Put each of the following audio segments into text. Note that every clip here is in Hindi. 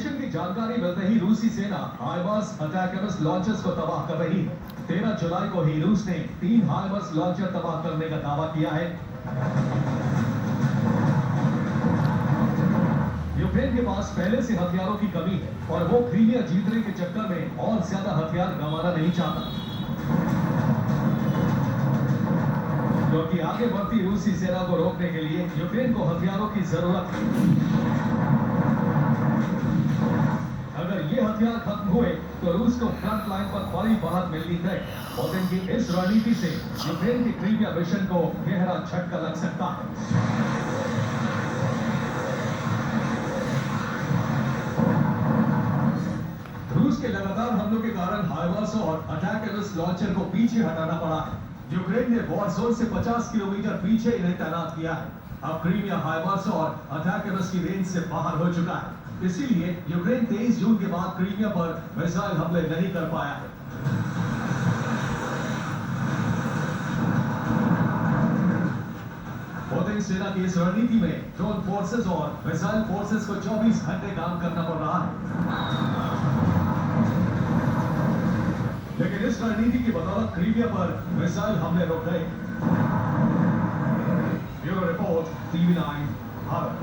मिशन की जानकारी मिलते ही रूसी सेना हाइमार्स अटैकर्स लॉन्चर्स को तबाह कर रही है। 13 जुलाई को ही रूस ने 3 हाइमार्स लॉन्चर तबाह करने का दावा किया है। यूक्रेन के पास पहले से हथियारों की कमी है और वो क्रीमिया जीतने के चक्कर में और ज्यादा हथियार गंवाना नहीं चाहता, क्योंकि आगे बढ़ती रूसी सेना को रोकने के लिए यूक्रेन को हथियारों की जरूरत है। अगर ये हथियार खत्म हुए तो रूस को फ्रंट लाइन पर बड़ी बढ़त मिलनी है। पुतिन की इस रणनीति से यूक्रेन के क्रीमिया मिशन को गहरा झटका लग सकता है। रूस के लगातार हमलों के कारण हाइमार्स और अटैकर्स लॉन्चर को पीछे हटाना पड़ा है। यूक्रेन ने वॉर जोन से 50 किलोमीटर पीछे इन्हें तैनात किया है। अब क्रीमिया हाइमार्स और अटैकर्स की रेंज से बाहर हो चुका है। इसीलिए यूक्रेन 23 जून के बाद क्रीमिया पर मिसाइल हमले नहीं कर पाया है। पुतिन सेना की इस रणनीति में ड्रोन फोर्सेस और मिसाइल फोर्सेस को 24 घंटे काम करना पड़ रहा है। लेकिन इस रणनीति की बदौलत क्रीमिया पर मिसाइल हमले रुक गए। Bureau report, TV9 Bharat.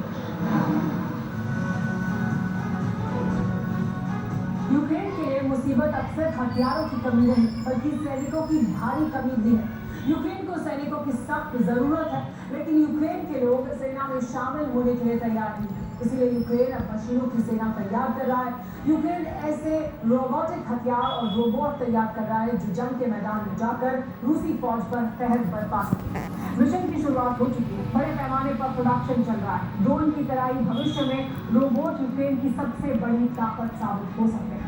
Ukraine के लिए मुसीबत अक्सर हथियारों की कमी नहीं बल्कि सैनिकों की भारी कमी भी है। यूक्रेन को सैनिकों की सख्त जरूरत है, लेकिन यूक्रेन के लोग सेना में शामिल होने के लिए तैयार नहीं है। इसलिए यूक्रेन अब मशीनों की सेना तैयार कर रहा है। यूक्रेन ऐसे रोबोटिक हथियार और रोबोट तैयार कर रहा है जो जंग के मैदान में जाकर रूसी फौज पर कहर बरपा सके। मिशन की शुरुआत हो चुकी है, बड़े पैमाने पर प्रोडक्शन चल रहा है। ड्रोन की तरह ही भविष्य में रोबोट यूक्रेन की सबसे बड़ी ताकत साबित हो सकते हैं।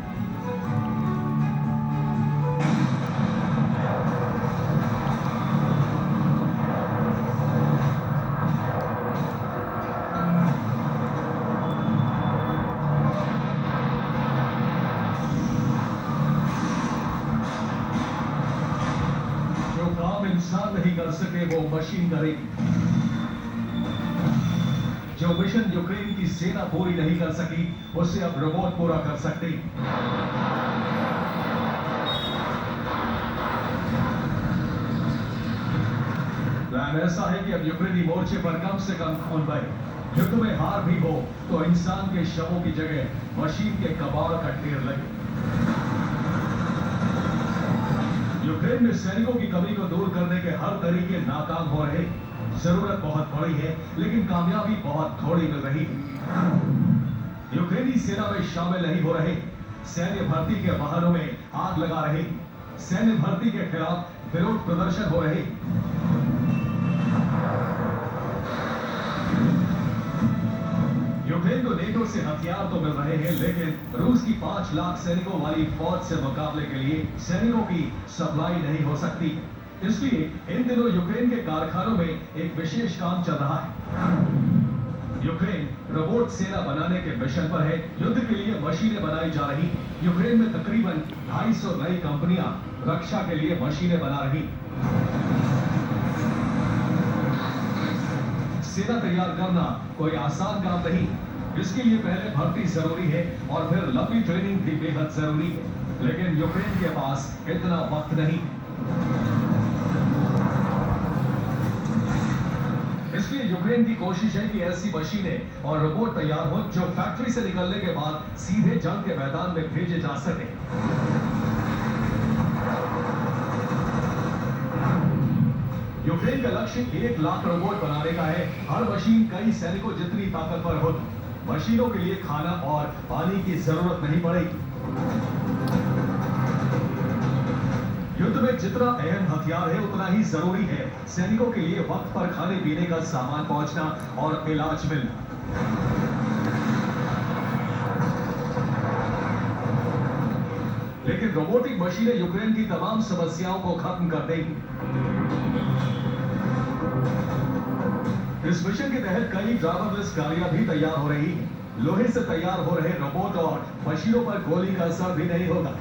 इंसान नहीं कर सके वो मशीन करेगी। जो मिशन यूक्रेन की सेना पूरी नहीं कर सकी उसे अब रोबोट पूरा कर सकते। प्लान ऐसा है कि अब यूक्रेनी मोर्चे पर कम से कम खून बहे। युद्ध में हार भी हो तो इंसान के शवों की जगह मशीन के कबाड़ का ढेर लगे। यूक्रेन में सैनिकों की कमी को दूर करने के हर तरीके नाकाम हो रहे। जरूरत बहुत बड़ी है लेकिन कामयाबी बहुत थोड़ी मिल रही है। यूक्रेनी सेना में शामिल नहीं हो रहे, सैन्य भर्ती के बहानों में आग लगा रहे, सैन्य भर्ती के खिलाफ विरोध प्रदर्शन हो रहे। यूक्रेन को नेटो से हथियार तो मिल रहे हैं, लेकिन रूस की 5 लाख सैनिकों वाली फौज से मुकाबले के लिए सैनिकों की सप्लाई नहीं हो सकती। इसलिए इन दिनों यूक्रेन के कारखानों में एक विशेष काम चल रहा है। यूक्रेन रोबोट सेना बनाने के मिशन पर है। युद्ध के लिए मशीनें बनाई जा रही। यूक्रेन में तकरीबन 250 नई कंपनियां रक्षा के लिए मशीनें बना रही। सेना तैयार करना कोई आसान काम नहीं। इसके लिए पहले भर्ती जरूरी है और फिर लंबी ट्रेनिंग भी बेहद जरूरी है। लेकिन यूक्रेन के पास इतना वक्त नहीं। इसलिए यूक्रेन की कोशिश है कि ऐसी मशीनें और रोबोट तैयार हो जो फैक्ट्री से निकलने के बाद सीधे जंग के मैदान में भेजे जा सके। यूक्रेन का लक्ष्य 1 लाख रोबोट बनाने का है। हर मशीन कई सैनिकों जितनी ताकतवर हो। मशीनों के लिए खाना और पानी की जरूरत नहीं पड़ेगी। युद्ध में जितना अहम हथियार है उतना ही जरूरी है सैनिकों के लिए वक्त पर खाने पीने का सामान पहुंचना और इलाज मिलना। लेकिन रोबोटिक मशीनें यूक्रेन की तमाम समस्याओं को खत्म कर देंगी। इस मिशन के तहत कई ड्राइवरलेस गाड़ियां भी तैयार हो रही हैं। लोहे से तैयार हो रहे रोबोट और मशीनों पर गोली का असर भी नहीं होगा।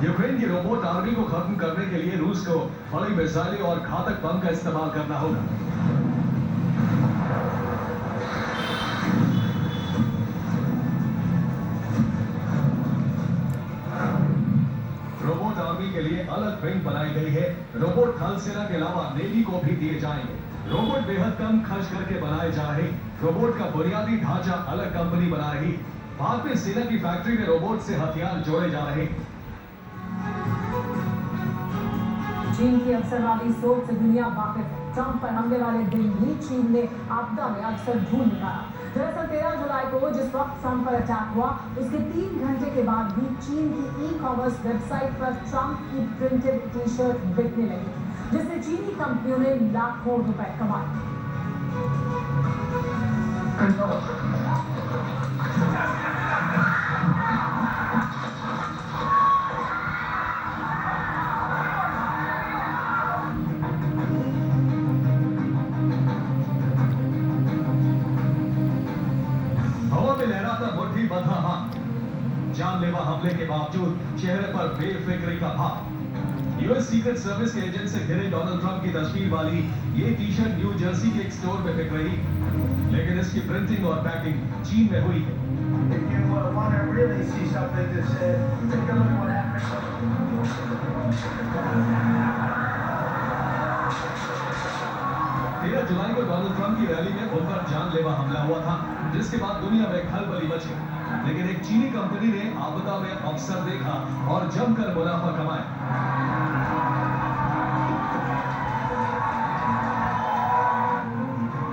यूक्रेन की रोबोट आर्मी को खत्म करने के लिए रूस को बड़ी मिसाइलें और घातक बम का इस्तेमाल करना होगा। ट्रेन बनाई गई है। रोबोट थल सेना के अलावा नेवी को भी दिए जाएंगे। रोबोट बेहद कम खर्च करके बनाए जा रहे। रोबोट का बुनियादी ढांचा अलग कंपनी बना रही। बाद में सेना की फैक्ट्री में रोबोट से हथियार जोड़े जा रहे। चीन की अक्सरवादी सोच से दुनिया वाकिफ है। ट्रंप पर हमले वाले दिन ही चीन ने आपदा में अक्सर ढूंढ निकाला। दरअसल 13 जुलाई को जिस वक्त ट्रंप पर अटैक हुआ, उसके 3 घंटे के बाद भी चीन की ई-कॉमर्स वेबसाइट पर ट्रंप की प्रिंटेड टी शर्ट बिकने लगी, जिससे चीनी कंपनियों ने लाखों रुपए कमाए। हवा में लहराता मुट्ठी बंधा हाथ। जानलेवा हमले के बावजूद चेहरे पर बेफिक्री का भाव। यूएस सीक्रेट सर्विस के एजेंट से घिरे डोनाल्ड ट्रंप की तस्वीर वाली ये टी शर्ट न्यू जर्सी के एक स्टोर में बिक रही, लेकिन इसकी प्रिंटिंग और पैकिंग चीन में हुई है। If you want to really see something that's take a look at what happened. 13 जुलाई को डोनाल्ड ट्रंप की रैली में उन पर जानलेवा हमला हुआ था, जिसके बाद दुनिया में खलबली मची। लेकिन एक चीनी कंपनी ने आपदा में अवसर देखा और जमकर मुनाफा कमाया।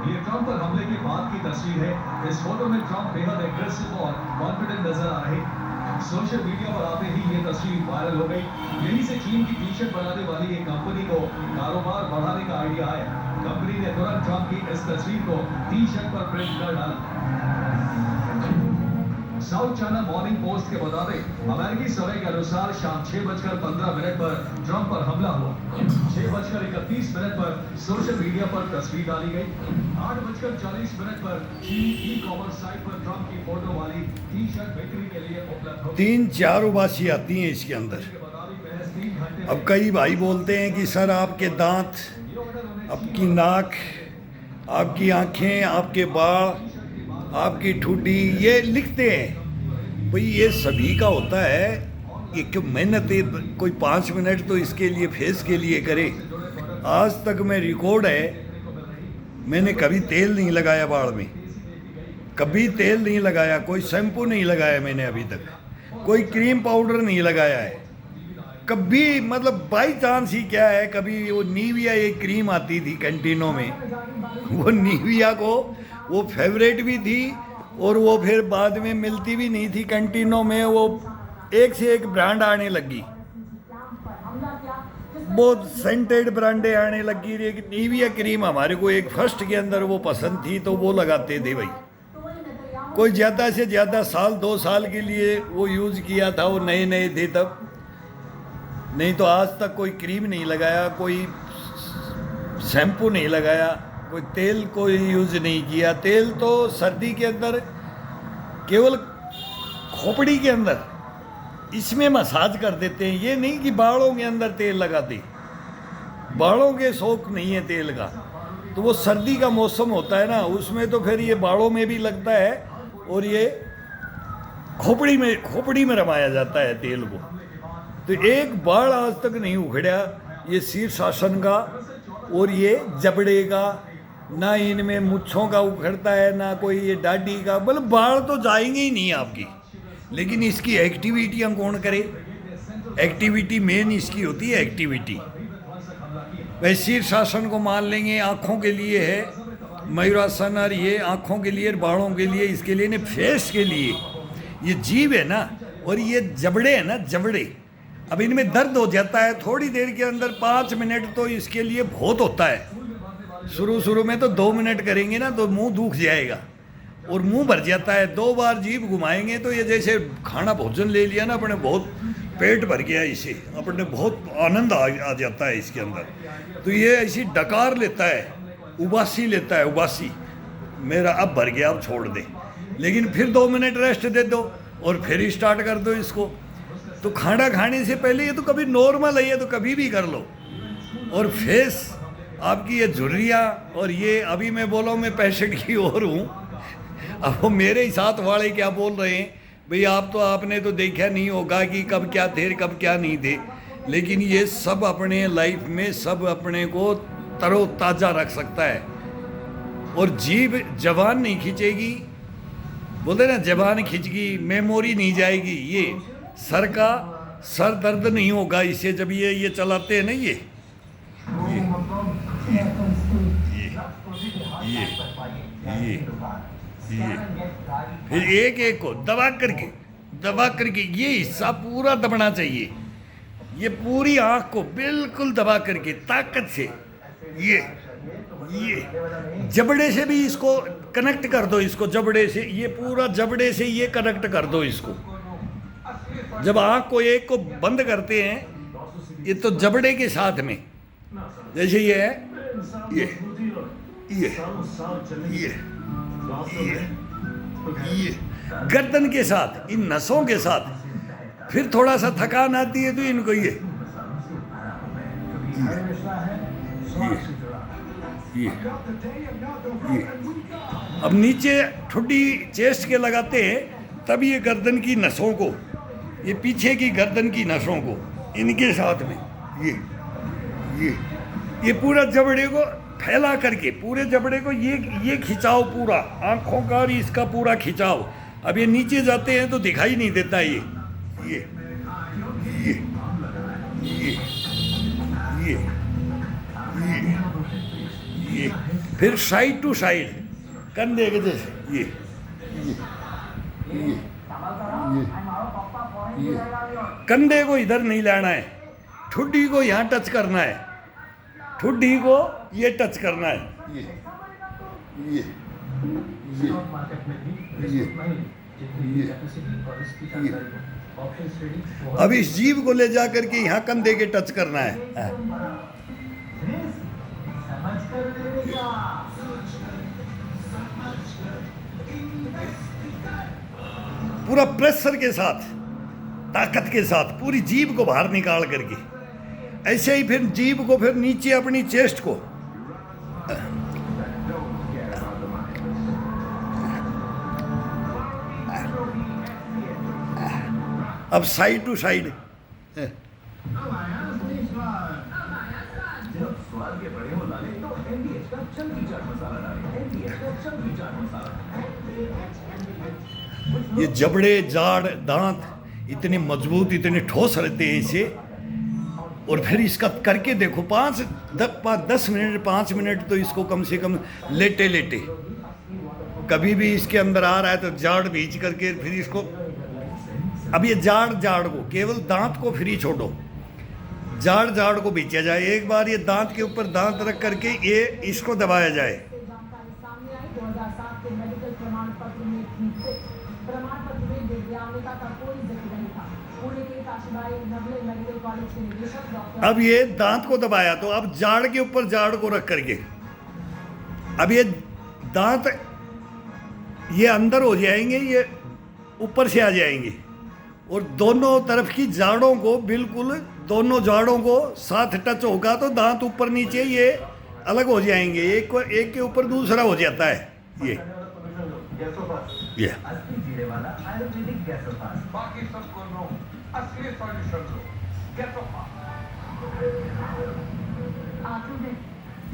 ये ट्रंप पर हमले के बाद की तस्वीर है। इस फोटो में ट्रंप बेहद एग्रेसिव और कॉन्फिडेंट नजर आ रहे। सोशल मीडिया पर आते ही ये तस्वीर वायरल हो गई। यहीं से चीन की टी शर्ट बनाने वाली एक कंपनी को कारोबार बढ़ाने का आइडिया आया। कंपनी ने तुरंत ट्रंप की इस तस्वीर को टी शर्ट पर प्रिंट कर डाला। साउथ चाइना मॉर्निंग पोस्ट के मुताबिक अमेरिकी समय के अनुसार शाम 6:15 पर ट्रंप पर हमला हुआ। 6:31 पर सोशल मीडिया पर तस्वीर डाली गई। 8:40 पर चीनी ई-कॉमर्स साइट पर ट्रंप की फोटो वाली टी शर्ट बिक्री के लिए उपलब्ध हो। 3-4 उबासी आती हैं इसके अंदर। अब कई भाई बोलते हैं कि सर आपके दांत, आपकी नाक, आपकी आंखें, आपके बाल, आपकी ठुड्डी, ये लिखते हैं। भाई ये सभी का होता है। एक मेहनत कोई 5 मिनट तो इसके लिए फेस के लिए करे। आज तक मैं रिकॉर्ड है, मैंने कभी तेल नहीं लगाया बाल में, कभी तेल नहीं लगाया, कोई शैम्पू नहीं लगाया मैंने अभी तक, कोई क्रीम पाउडर नहीं लगाया है कभी। मतलब बाई चांस ही क्या है, कभी वो नीविया एक क्रीम आती थी कैंटीनों में, वो नीविया को वो फेवरेट भी थी और वो फिर बाद में मिलती भी नहीं थी कैंटीनों में। वो एक से एक ब्रांड आने लगी, बहुत सेंटेड ब्रांडें आने लगी। लेकिन नीविया क्रीम हमारे को एक फर्स्ट के अंदर वो पसंद थी तो वो लगाते थे भाई। कोई ज़्यादा से ज़्यादा साल 2 साल के लिए वो यूज़ किया था, वो नए नए थे तब। नहीं तो आज तक कोई क्रीम नहीं लगाया, कोई शैम्पू नहीं लगाया, कोई तेल कोई यूज़ नहीं किया। तेल तो सर्दी के अंदर केवल खोपड़ी के अंदर इसमें मसाज कर देते हैं, ये नहीं कि बालों के अंदर तेल लगाते। बालों के शौक नहीं है तेल का, तो वो सर्दी का मौसम होता है ना, उसमें तो फिर ये बालों में भी लगता है और ये खोपड़ी में रमाया जाता है तेल को। तो एक बाल आज तक नहीं उखड़ा ये शीर्षासन का और ये जबड़े का, ना इनमें मुच्छों का उखड़ता है, ना कोई ये दाढ़ी का। मतलब बाल तो जाएंगे ही नहीं आपकी, लेकिन इसकी एक्टिविटियाँ कौन करे? एक्टिविटी मेन इसकी होती है एक्टिविटी। वह शीर्षासन को मान लेंगे, आँखों के लिए है मयूरासन, और ये आँखों के लिए, बालों के लिए, इसके लिए नहीं, फेस के लिए। ये जीभ है ना, और ये जबड़े है ना, जबड़े। अब इनमें दर्द हो जाता है थोड़ी देर के अंदर, 5 मिनट तो इसके लिए बहुत होता है। शुरू में तो 2 मिनट करेंगे ना तो मुंह दुख जाएगा और मुंह भर जाता है। 2 बार जीभ घुमाएंगे तो ये जैसे खाना भोजन ले लिया ना अपने, बहुत पेट भर गया, इसे अपने बहुत आनंद आ जाता है इसके अंदर। तो ये ऐसी डकार लेता है, उबासी लेता है, उबासी मेरा अब भर गया, अब छोड़ दे। लेकिन फिर 2 मिनट रेस्ट दे दो और फिर स्टार्ट कर दो इसको। तो खाना खाने से पहले ये तो कभी नॉर्मल है, ये तो कभी भी कर लो। और फेस आपकी ये झुर्रियाँ, और ये अभी मैं बोला मैं 65 की और हूँ। अब वो मेरे ही साथ वाले क्या बोल रहे हैं, भाई आप तो आपने तो देखा नहीं होगा कि कब क्या थे कब क्या नहीं थे। लेकिन ये सब अपने लाइफ में सब अपने को तरोताज़ा रख सकता है। और जीभ जबान नहीं खींचेगी, बोलते ना जबान खींच गई मेमोरी नहीं जाएगी। ये सर दर्द नहीं होगा इससे जब ये चलाते हैं ना ये फिर एक को दबा करके ये हिस्सा पूरा दबना चाहिए। ये पूरी आंख को बिल्कुल दबा करके ताकत से ये जबड़े से भी इसको कनेक्ट कर दो, इसको जबड़े से ये पूरा जबड़े से ये कनेक्ट कर दो इसको। जब आंख को एक को बंद करते हैं ये तो जबड़े के साथ में, जैसे ये है ये गर्दन के साथ इन नसों के साथ। फिर थोड़ा सा थकान आती है तो इनको ये अब नीचे ठुड्डी चेस्ट के लगाते हैं तब ये गर्दन की नसों को, ये पीछे की गर्दन की नसों को इनके साथ में ये पूरा जबड़े को फैला करके पूरे जबड़े को ये खिंचाव पूरा आंखों का और इसका पूरा खिंचाव। अब ये नीचे जाते हैं तो दिखाई नहीं देता ये फिर साइड टू साइड कंधे के जैसे ये कंधे को इधर नहीं लाना है, ठुड्डी को यहाँ टच करना है, ठुड्डी को ये टच करना है। ये अब इस जीभ को ले जा करके यहाँ कंधे के टच करना है। पूरा प्रेशर के साथ ताकत के साथ पूरी जीभ को बाहर निकाल करके ऐसे ही फिर जीभ को फिर नीचे अपनी चेस्ट को अब साइड टू साइड ये जबड़े जाड़ दांत इतने मजबूत इतने ठोस रहते हैं इसे। और फिर इसका करके देखो 10 मिनट 5 मिनट तो इसको कम से कम लेटे लेटे कभी भी इसके अंदर आ रहा है तो जाड़ भींच करके फिर इसको अब ये जाड़ को केवल दांत को फ्री छोड़ो, जाड़ को बीचा जाए। एक बार ये दांत के ऊपर दांत रख करके ये इसको दबाया जाए। अब ये दांत को दबाया तो अब जाड़ के ऊपर जाड़ को रख करके अब ये दांत ये अंदर हो जाएंगे, ये ऊपर से आ जाएंगे और दोनों तरफ की जाड़ों को बिल्कुल दोनों जाड़ों को साथ टच होगा तो दांत ऊपर नीचे ये अलग हो जाएंगे, एक के ऊपर दूसरा हो जाता है। ये बाकी सबको नो असली सॉल्यूशन लो गैसोफास।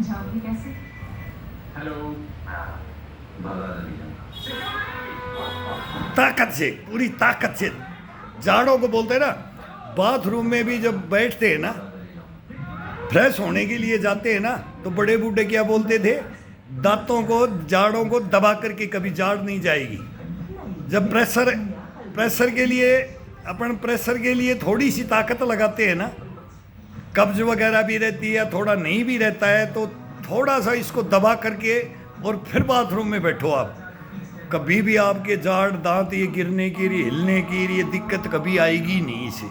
जाओगे कैसे? हेलो ताकत से पूरी ताकत से जाड़ों को बोलते हैं ना। बाथरूम में भी जब बैठते हैं ना फ्रेश होने के लिए जाते हैं ना तो बड़े बूढ़े क्या बोलते थे, दांतों को जाड़ों को दबा करके कभी जाड़ नहीं जाएगी। जब प्रेशर के लिए थोड़ी सी ताकत लगाते हैं ना, कब्ज वगैरह भी रहती है थोड़ा नहीं भी रहता है तो थोड़ा सा इसको दबा करके और फिर बाथरूम में बैठो आप, कभी भी आपके जाड़ दांत ये गिरने की हिलने की ये दिक्कत कभी आएगी नहीं इसे।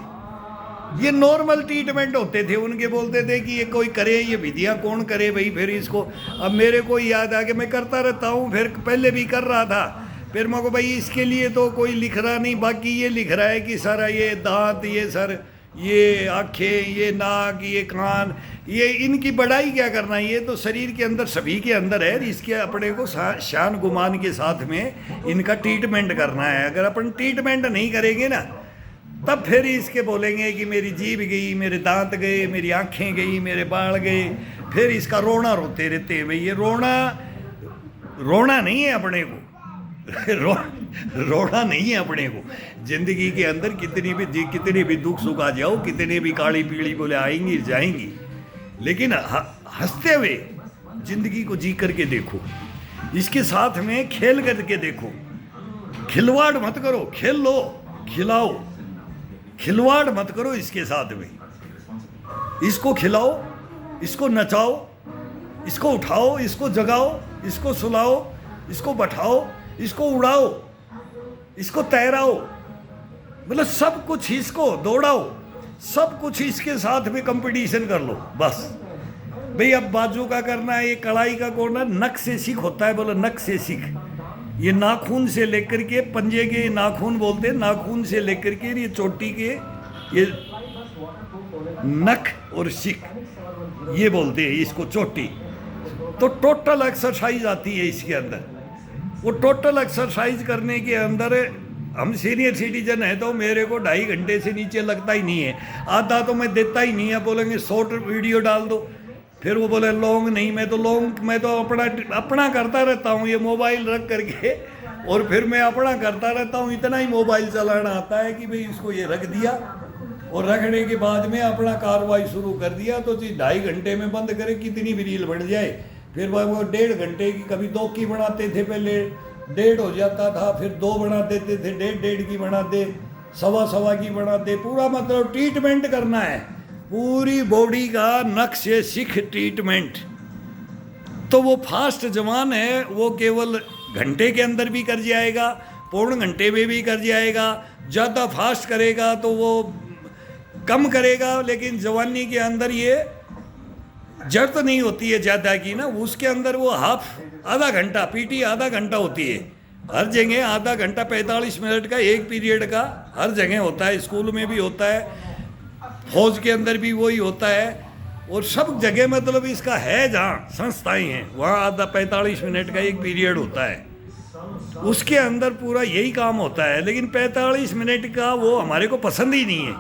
ये नॉर्मल ट्रीटमेंट होते थे उनके, बोलते थे कि ये कोई करे, ये विधियाँ कौन करे भाई। फिर इसको अब मेरे को याद आ कि मैं करता रहता हूँ, फिर पहले भी कर रहा था, फिर मेरे को भाई इसके लिए तो कोई लिख रहा नहीं, बाकी ये लिख रहा है कि सर ये दांत ये सर ये आँखें ये नाक ये कान ये इनकी बढ़ाई क्या करना, ये तो शरीर के अंदर सभी के अंदर है। इसके अपने को शान गुमान के साथ में इनका ट्रीटमेंट करना है। अगर अपन ट्रीटमेंट नहीं करेंगे ना तब फिर इसके बोलेंगे कि मेरी जीभ गई, मेरे दांत गए, मेरी आंखें गई, मेरे बाल गए, फिर इसका रोना रोते रहते हैं। भाई ये रोना नहीं है अपने को रोना नहीं है अपने को। जिंदगी के अंदर कितने भी दुख सुख आ जाओ, कितने भी काली पीली बोले आएंगी जाएंगी, लेकिन हंसते हुए जिंदगी को जी करके देखो, इसके साथ में खेल करके देखो। खिलवाड़ मत करो, खेल लो, खिलाओ, खिलवाड़ मत करो इसके साथ में। इसको खिलाओ, इसको नचाओ, इसको उठाओ, इसको जगाओ, इसको सुलाओ, इसको बैठाओ, इसको उड़ाओ, इसको तैराओ, मतलब सब कुछ इसको दौड़ाओ, सब कुछ इसके साथ में कंपटीशन कर लो बस। भाई अब बाजू का करना है, ये कढ़ाई का करना, नख से सीख होता है, बोलो नख से सीख। ये नाखून से लेकर के पंजे के नाखून बोलते हैं, नाखून से लेकर के ये चोटी के ये नख और शिक ये बोलते हैं इसको चोटी। तो टोटल एक्सरसाइज आती है इसके अंदर। वो टोटल एक्सरसाइज करने के अंदर हम सीनियर सिटीजन है तो मेरे को 2.5 घंटे से नीचे लगता ही नहीं है। आधा तो मैं देता ही नहीं है, बोलेंगे शॉर्ट वीडियो डाल दो, फिर वो बोले लॉन्ग नहीं। मैं तो अपना करता रहता हूँ, ये मोबाइल रख करके, और फिर मैं अपना करता रहता हूँ। इतना ही मोबाइल चलाना आता है कि भाई इसको ये रख दिया और रखने के बाद में अपना कार्रवाई शुरू कर दिया। तो 2.5 घंटे में बंद करे, कितनी भी रील बढ़ जाए। फिर वो 1.5 घंटे की, कभी 2 की बनाते थे, पहले 1.5 हो जाता था, फिर 2 बना देते थे, 1.5 की बनाते, 1.25 की बनाते। पूरा मतलब ट्रीटमेंट करना है पूरी बॉडी का, नख से सिख ट्रीटमेंट। तो वो फास्ट जवान है, वो केवल घंटे के अंदर भी कर जाएगा, पौन घंटे में भी कर जाएगा। ज़्यादा फास्ट करेगा तो वो कम करेगा, लेकिन जवानी के अंदर ये जरूरत नहीं होती है ज़्यादा की ना, उसके अंदर वो आधा घंटा पीटी आधा घंटा होती है हर जगह। आधा घंटा 45 मिनट का एक पीरियड का हर जगह होता है, स्कूल में भी होता है, फौज के अंदर भी वही होता है, और सब जगह मतलब इसका है जहाँ संस्थाएं हैं वहाँ आधा 45 मिनट का एक पीरियड होता है। उसके अंदर पूरा यही काम होता है। लेकिन 45 मिनट का वो हमारे को पसंद ही नहीं है।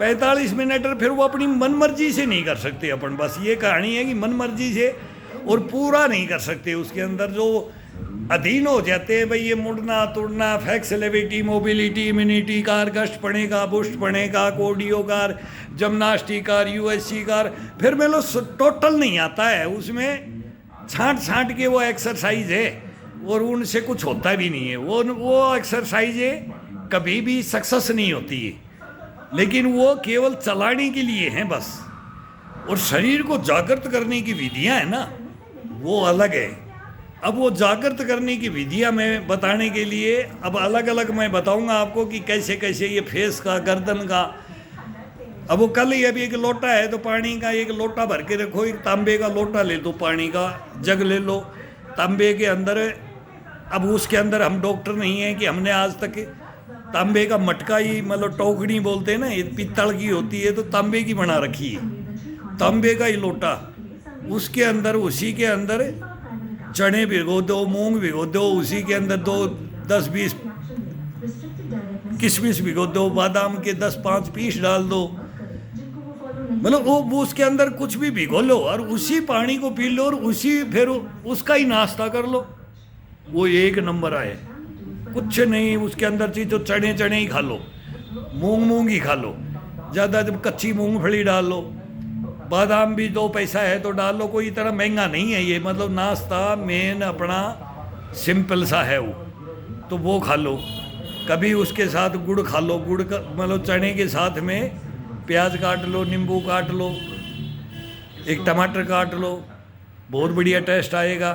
45 मिनट फिर वो अपनी मन मर्जी से नहीं कर सकते अपन, बस ये कहानी है कि मन मर्जी से और पूरा नहीं कर सकते। उसके अंदर जो अधीन हो जाते हैं भाई, ये मुड़ना तुड़ना, फ्लेक्सिबिलिटी, मोबिलिटी, इम्यूनिटी कार, गश्त पड़ेगा, बुस्ट पड़ेगा, कोडियो कार, जिम्नास्टिक कार, यूएससी कार, फिर मैं लो टोटल नहीं आता है उसमें। छांट के वो एक्सरसाइज है और उनसे कुछ होता भी नहीं है। वो एक्सरसाइज है कभी भी सक्सेस नहीं होती है, लेकिन वो केवल चलाने के लिए हैं बस। और शरीर को जागृत करने की विधियां है ना, वो अलग है। अब वो जागृत करने की विधियां मैं बताने के लिए अब अलग अलग मैं बताऊंगा आपको कि कैसे कैसे ये फेस का, गर्दन का। अब वो कल ही अभी एक लोटा है तो पानी का एक लोटा भर के रखो, एक तांबे का लोटा ले दो, पानी का जग ले लो तांबे के अंदर। अब उसके अंदर हम डॉक्टर नहीं हैं कि हमने आज तक तांबे का मटका ही, मतलब टोकरी बोलते हैं ना, ये पित्तल की होती है तो तांबे की बना रखी है, तांबे का ही लोटा। उसके अंदर, उसी के अंदर चने भिगो दो, मूंग भिगो दो, उसी के अंदर 10-20 किशमिश भिगो दो, बादाम के 10-5 पीस डाल दो, मतलब वो उसके अंदर कुछ भी भिगो लो और उसी पानी को पी लो और उसी फिर उसका ही नाश्ता कर लो। वो एक नंबर आए, कुछ नहीं उसके अंदर चीज। तो चने ही खा लो, मूंग ही खा लो, ज़्यादा जब कच्ची मूंगफली डाल लो, बादाम भी 2 पैसा है तो डाल लो, कोई इतना महंगा नहीं है ये। मतलब नाश्ता मेन अपना सिंपल सा है वो, तो वो खा लो। कभी उसके साथ गुड़ खा लो, गुड़ का मतलब चने के साथ में प्याज काट लो, नींबू काट लो, एक टमाटर काट लो, बहुत बढ़िया टेस्ट आएगा।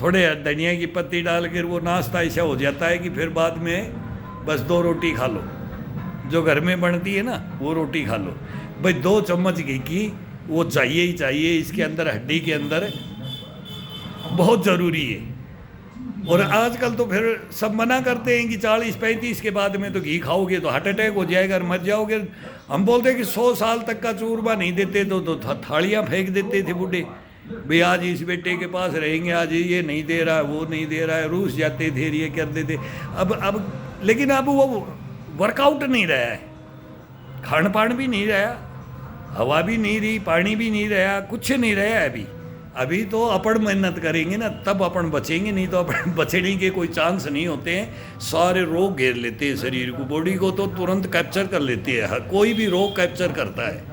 थोड़े धनिया की पत्ती डाल कर वो नाश्ता ऐसा हो जाता है कि फिर बाद में बस 2 रोटी खा लो, जो घर में बनती है ना वो रोटी खा लो। भाई 2 चम्मच घी की वो चाहिए ही चाहिए, इसके अंदर हड्डी के अंदर बहुत ज़रूरी है। और आजकल तो फिर सब मना करते हैं कि 40-35 के बाद में तो घी खाओगे तो हार्ट अटैक हो जाएगा और मर जाओगे। हम बोलते हैं कि 100 साल तक का चूरमा नहीं देते तो थालियाँ फेंक देते थे बूढ़े, भाई आज इस बेटे के पास रहेंगे, आज ये नहीं दे रहा है, वो नहीं दे रहा है, रूस जाते थे, ये कर देते। अब लेकिन अब वर्कआउट नहीं रहा है, खान पान भी नहीं रहा, हवा भी नहीं रही, पानी भी नहीं रहा, कुछ नहीं रहा है अभी तो अपन मेहनत करेंगे ना तब अपन बचेंगे, नहीं तो अपन बचने के कोई चांस नहीं होते हैं। सारे रोग घेर लेते हैं शरीर को, बॉडी को तो तुरंत कैप्चर कर लेती है, हर कोई भी रोग कैप्चर करता है।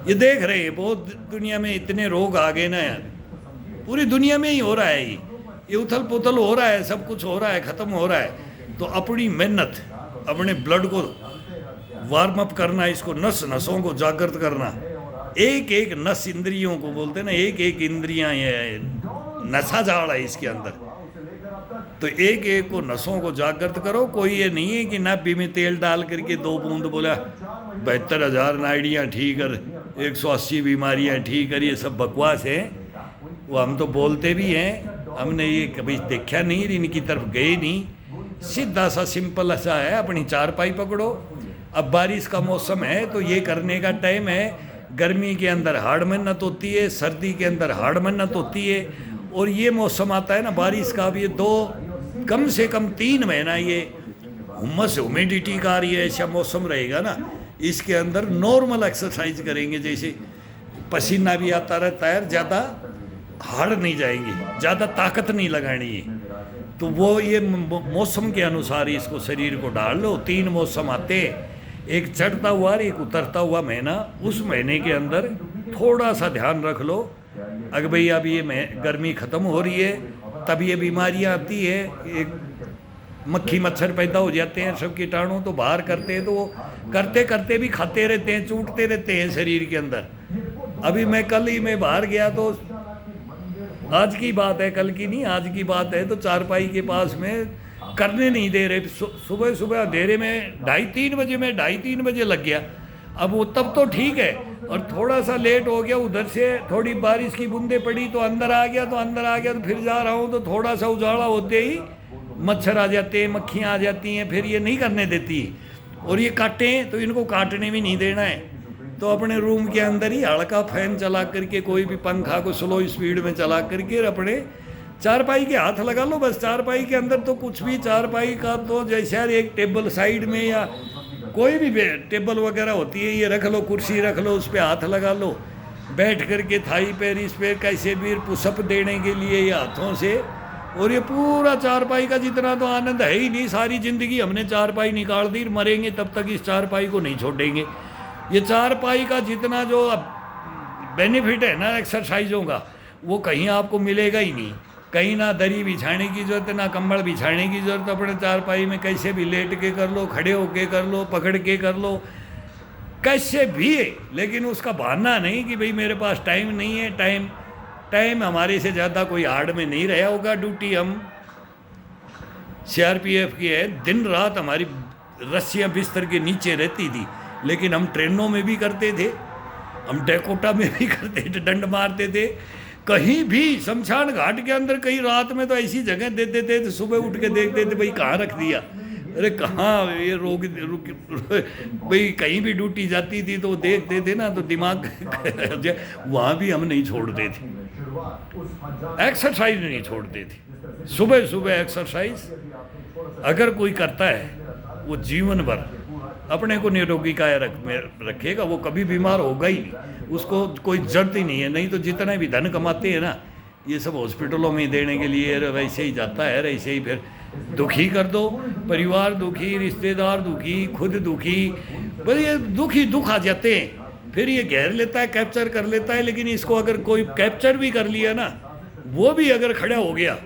ये देख रहे हैं बहुत दुनिया में इतने रोग आ गए ना यार, पूरी दुनिया में ही हो रहा है ये उथल पुथल हो रहा है, सब कुछ हो रहा है, ख़त्म हो रहा है। तो अपनी मेहनत, अपने ब्लड को वार्म अप करना, इसको नस नसों को जागृत करना, एक एक नस इंद्रियों को बोलते हैं ना, एक एक इंद्रियां ये नशा जाल है इसके अंदर, तो एक एक को नसों को जागृत करो। कोई ये नहीं है कि नाभि में तेल डाल करके 2 बूंद बोला 72,000 नाड़ियाँ ठीक कर, 180 बीमारियाँ ठीक कर, ये सब बकवास है। वो हम तो बोलते भी हैं, हमने ये कभी देखा नहीं, इनकी तरफ गए नहीं। सीधा सा सिंपल सा है, अपनी चारपाई पकड़ो। अब बारिश का मौसम है तो ये करने का टाइम है। गर्मी के अंदर हार्ड मेहनत होती है, सर्दी के अंदर हार्ड मेहनत होती है, और ये मौसम आता है ना बारिश का, अब ये 2 कम से कम 3 महीना ये हुमस ह्यूमिडिटी का ये ऐसा मौसम रहेगा ना, इसके अंदर नॉर्मल एक्सरसाइज करेंगे, जैसे पसीना भी आता रहता है, ज़्यादा हार्ड नहीं जाएंगे, ज़्यादा ताकत नहीं लगानी है। तो वो ये मौसम के अनुसार इसको शरीर को डाल लो। 3 मौसम आते हैं, एक चढ़ता हुआ और एक उतरता हुआ महीना। उस महीने के अंदर थोड़ा सा ध्यान रख लो, अगर भाई अब ये गर्मी ख़त्म हो रही है, तब ये बीमारियाँ आती है, एक मक्खी मच्छर पैदा हो जाते हैं, सब कीटाणु तो बाहर करते हैं, तो वो करते करते भी खाते रहते हैं, चूटते रहते हैं शरीर के अंदर। अभी मैं कल ही मैं बाहर गया, तो आज की बात है, कल की नहीं, आज की बात है, तो चारपाई के पास में करने नहीं दे रहे। सुबह सुबह अंधेरे में 2:30 बजे, मैं 2:30 बजे लग गया। अब वो तब तो ठीक है, और थोड़ा सा लेट हो गया, उधर से थोड़ी बारिश की बूंदें पड़ी तो अंदर आ गया, तो फिर जा रहा हूँ तो थोड़ा सा उजाला होते ही मच्छर आ जाते हैं, मक्खियाँ आ जाती हैं, फिर ये नहीं करने देती। और ये काटें तो इनको काटने भी नहीं देना है। तो अपने रूम के अंदर ही हल्का फैन चला करके, कोई भी पंखा को स्लो स्पीड में चला करके अपने चारपाई के हाथ लगा लो बस। चारपाई के अंदर तो कुछ भी, चारपाई का तो जैसे एक टेबल साइड में या कोई भी टेबल वगैरह होती है, ये रख लो, कुर्सी रख लो, उस पर हाथ लगा लो, बैठ करके थाई पैर इस पे कैसे भी पुशअप देने के लिए ये हाथों से। और ये पूरा चारपाई का जितना तो आनंद है ही नहीं, सारी ज़िंदगी हमने चारपाई निकाल दी, मरेंगे तब तक इस चारपाई को नहीं छोड़ेंगे। ये चारपाई का जितना जो बेनिफिट है ना एक्सरसाइजों का, वो कहीं आपको मिलेगा ही नहीं। कहीं ना दरी बिछाने की ज़रूरत है, ना कंबल बिछाने की ज़रूरत। अपने चारपाई में कैसे भी लेट के कर लो, खड़े होके कर लो, पकड़ के कर लो, कैसे भी है। लेकिन उसका बहाना नहीं कि भाई मेरे पास टाइम नहीं है। टाइम हमारे से ज़्यादा कोई हार्ड में नहीं रहा होगा। ड्यूटी हम CRPF की है, दिन रात हमारी रस्सियाँ बिस्तर के नीचे रहती थी, लेकिन हम ट्रेनों में भी करते थे, हम डेकोटा में भी करते थे, डंड मारते थे। कहीं भी शमशान घाट के अंदर कहीं रात में तो ऐसी जगह दे देते थे, सुबह उठ के देखते थे भाई कहाँ रख दिया, अरे कहाँ ये रुक भाई। कहीं भी ड्यूटी जाती थी तो देखते थे ना, तो दिमाग वहाँ भी हम नहीं छोड़ते थे, एक्सरसाइज नहीं छोड़ते थे। सुबह सुबह एक्सरसाइज अगर कोई करता है वो जीवन भर अपने को निरोगी काया रखेगा, वो कभी बीमार होगा ही नहीं, उसको कोई जरूरत ही नहीं है। नहीं तो जितना भी धन कमाते हैं ना, ये सब हॉस्पिटलों में देने के लिए वैसे ही जाता है, ऐसे ही फिर दुखी कर दो, परिवार दुखी, रिश्तेदार दुखी, खुद दुखी, बस ये दुख आ जाते हैं। फिर ये घेर लेता है, कैप्चर कर लेता है। लेकिन इसको अगर कोई कैप्चर भी कर लिया ना, वो भी अगर खड़ा हो गया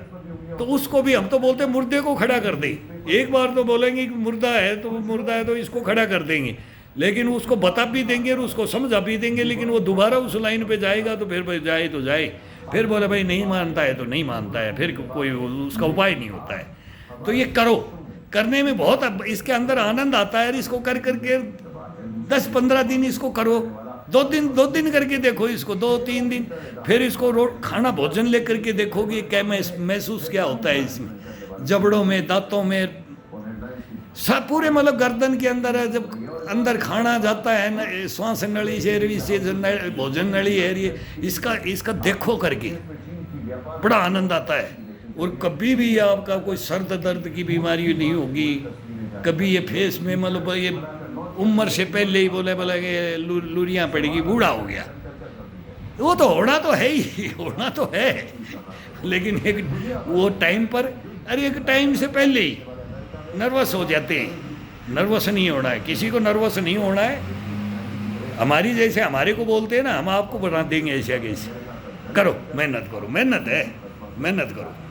तो उसको भी, हम तो बोलते हैं मुर्दे को खड़ा कर दे। एक बार तो बोलेंगे कि मुर्दा है तो इसको खड़ा कर देंगे, लेकिन उसको बता भी देंगे और उसको समझा भी देंगे, लेकिन वो दोबारा उस लाइन पे जाएगा तो फिर भाई जाए तो जाए, फिर बोले भाई नहीं मानता है तो नहीं मानता है, फिर कोई उसका उपाय नहीं होता है। तो ये करो, करने में बहुत इसके अंदर आनंद आता है। इसको कर करके 10-15 दिन इसको करो, 2 दिन करके देखो इसको, 2-3 दिन, फिर इसको खाना भोजन लेकर के देखोगे क्या महसूस क्या होता है इसमें, जबड़ों में, दांतों में, सब पूरे मतलब गर्दन के अंदर है। जब अंदर खाना जाता है ना, श्वास नली से भोजन नली है ये, इसका देखो करके बड़ा आनंद आता है। और कभी भी आपका कोई सर दर्द की बीमारी नहीं होगी, कभी ये फेस में मतलब ये उम्र से पहले ही बोले कि लुरियाँ पड़ेगी, बूढ़ा हो गया। वो तो होना तो है ही, होना तो है, लेकिन एक वो टाइम पर, अरे एक टाइम से पहले ही नर्वस हो जाते हैं। नर्वस नहीं होना है, किसी को नर्वस नहीं होना है। हमारी जैसे हमारे को बोलते हैं ना, हम आपको बना देंगे ऐसा कैसे। करो, मेहनत करो, मेहनत है, मेहनत करो।